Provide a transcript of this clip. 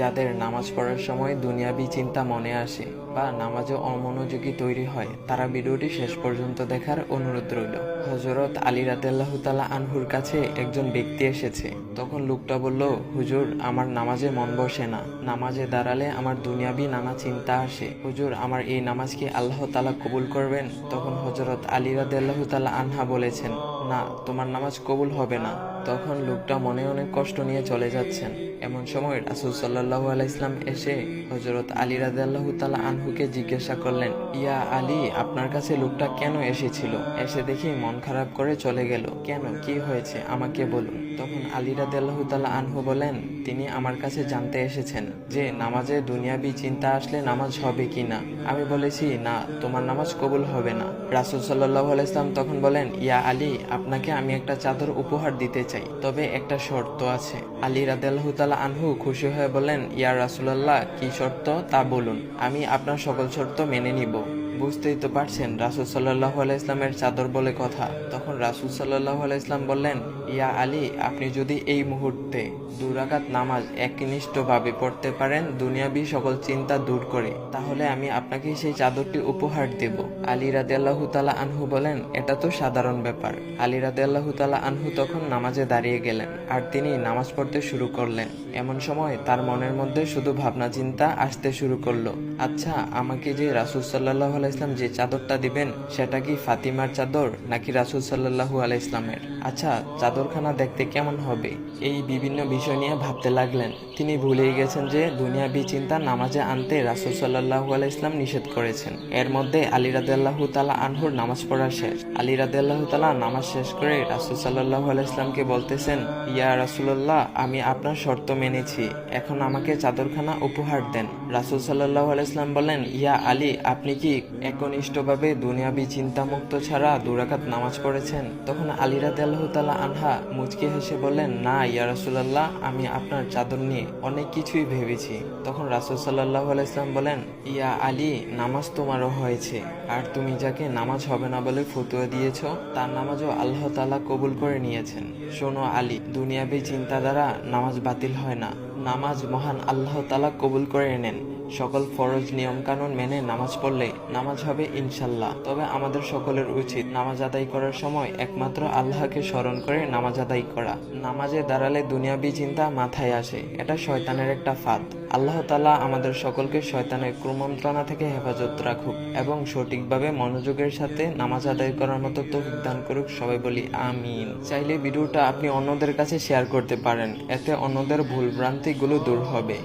যাদের নামাজ পড়ার সময় দুনিয়াবি চিন্তা মনে আসে বা নামাজে অমনোযোগী তৈরি হয়, তারা ভিডিওটি শেষ পর্যন্ত দেখার অনুরোধ রইল। হযরত আলী রাদিয়াল্লাহু তাআলা আনহুর কাছে একজন ব্যক্তি এসেছে। তখন লোকটা বলল, হুজুর, আমার নামাজে মন বসে না। নামাজে দাঁড়ালে আমার দুনিয়াবি নানা চিন্তা আসে। হুজুর, আমার এই নামাজ কি আল্লাহ তাআলা কবুল করবেন? তখন হযরত আলী রাদিয়াল্লাহু তাআলা আনহা বলেছেন, না, তোমার নামাজ কবুল হবে না। তখন লোকটা মনে অনেক কষ্ট নিয়ে চলে যাচ্ছেন। এমন সময় রাসূল সাল্লাল্লাহু আলাইহি ওয়াসাল্লাম এসে হযরত আলী রাদিয়াল্লাহু তাআলা আনহুকে জিজ্ঞাসা করলেন, ইয়া আলী, আপনার কাছে লোকটা কেন এসেছিল? এসে দেখি মন খারাপ করে চলে গেল। কেন, কি হয়েছে, আমাকে বলুন। তখন আলী রাদিয়াল্লাহু তাআলা আনহু বলেন, তিনি আমার কাছে জানতে এসেছেন যে নামাজে দুনিয়াবি চিন্তা আসলে নামাজ হবে কিনা। আমি বলেছি, না, তোমার নামাজ কবুল হবে না। রাসূল সাল্লাল্লাহু আলাইহি ওয়াসাল্লাম তখন বলেন, ইয়া আলী, আপনাকে আমি একটা চাদর উপহার দিতে চাই, তবে একটা শর্ত আছে। আলী রাদিয়াল্লাহু তাআলা আনহু খুশি হয়ে বলেন, ইয়া রাসূলুল্লাহ, কি শর্ত তা বলুন, আমি আপনার সকল শর্ত মেনে নিব। বুঝতেই তো পারছেন রাসূল সাল্লাল্লাহু আলাইহি ইসলামের চাদর বলে কথা। তখন রাসূল সাল্লাল্লাহু আলাইহি ইসলাম বললেন, ইয়া আলী, আপনি যদি এই মুহূর্তে 2 রাকাত নামাজ একনিষ্ঠভাবে পড়তে পারেন দুনিয়াবি সকল চিন্তা দূর করে, তাহলে আমি আপনাকে সেই চাদরটি উপহার দেব। আলী রাদিয়াল্লাহু তাআলা আনহু বলেন, এটা তো সাধারণ ব্যাপার। আলী রাদিয়াল্লাহু তাআলা আনহু তখন নামাজে দাঁড়িয়ে গেলেন আর তিনি নামাজ পড়তে শুরু করলেন। এমন সময় তার মনের মধ্যে শুধু ভাবনা চিন্তা আসতে শুরু করলো, আচ্ছা, আমাকে যে রাসূল সাল্লাল্লাহু আলাইহি ইসলাম যে চাদরটা দিবেন, সেটা কি ফাতিমার চাদর নাকি রাসূল সাল্লাল্লাহু আলাইহি ইসলামের? আচ্ছা, চাদরখানা দেখতে কেমন হবে? এই বিভিন্ন বিষয় নিয়ে ভাবতে লাগলেন। তিনি ভুলেই গেছেন যে দুনিয়াবি চিন্তা নামাজে আনতে রাসূল সাল্লাল্লাহু আলাইহি ইসলাম নিষেধ করেছেন। এর মধ্যে আলী রাদিয়াল্লাহু তাআলা আনহুর নামাজ পড়া শেষ। আলী রাদিয়াল্লাহু তাআলা নামাজ শেষ করে রাসূল সাল্লাল্লাহু আলাইহি ইসলামকে বলতেছেন, ইয়া রাসূলুল্লাহ, আমি আপনার শর্ত মেনেছি, এখন আমাকে চাদরখানা উপহার দেন। রাসূল সাল্লাল্লাহু আলাইহি ইসলাম বলেন, ইয়া আলী, আপনি কি একনিষ্ঠভাবে দুনিয়াবি চিন্তামুক্ত ছাড়া 2 রাকাত নামাজ পড়েছেন? তখন আলী রাদিয়াল্লাহু তাআলা আনহা মুচকি হেসে বললেন, না ইয়া রাসূলুল্লাহ, আমি আপনার চাদর নিয়ে অনেক কিছুই ভেবেছি। তখন রাসূল সাল্লাল্লাহু আলাইহি ইসলাম বলেন, ইয়া আলী, নামাজ তোমারও হয়েছে, আর তুমি যাকে নামাজ হবে না বলে ফতোয়া দিয়েছ, তার নামাজও আল্লাহ তাআলা কবুল করে নিয়েছেন। শোনো আলী, দুনিয়াবি চিন্তা দ্বারা নামাজ বাতিল হয় না, নামাজ মহান আল্লাহ তাআলা কবুল করে নেন। সকল ফরজ নিয়ম কানুন মেনে নামাজ পড়লে নামাজ হবে ইনশাল্লাহ। তবে আমাদের সকলের উচিত নামাজ আদায় করার সময় একমাত্র আল্লাহকে স্মরণ করে নামাজ আদায় করা। নামাজে দাঁড়ালে দুনিয়াবি চিন্তা মাথায় আসে, এটা শয়তানের একটা ফাঁদ। আল্লাহ তাআলা আমাদের সকলকে শয়তানের কুমন্ত্রণা থেকে হেফাজত রাখুক এবং সঠিকভাবে মনোযোগের সাথে নামাজ আদায় করার মতো তৌফিক দান করুক। সবাই বলি আমিন। চাইলে ভিডিওটা আপনি অন্যদের কাছে শেয়ার করতে পারেন, এতে অন্যদের ভুল ভ্রান্তিগুলো দূর হবে।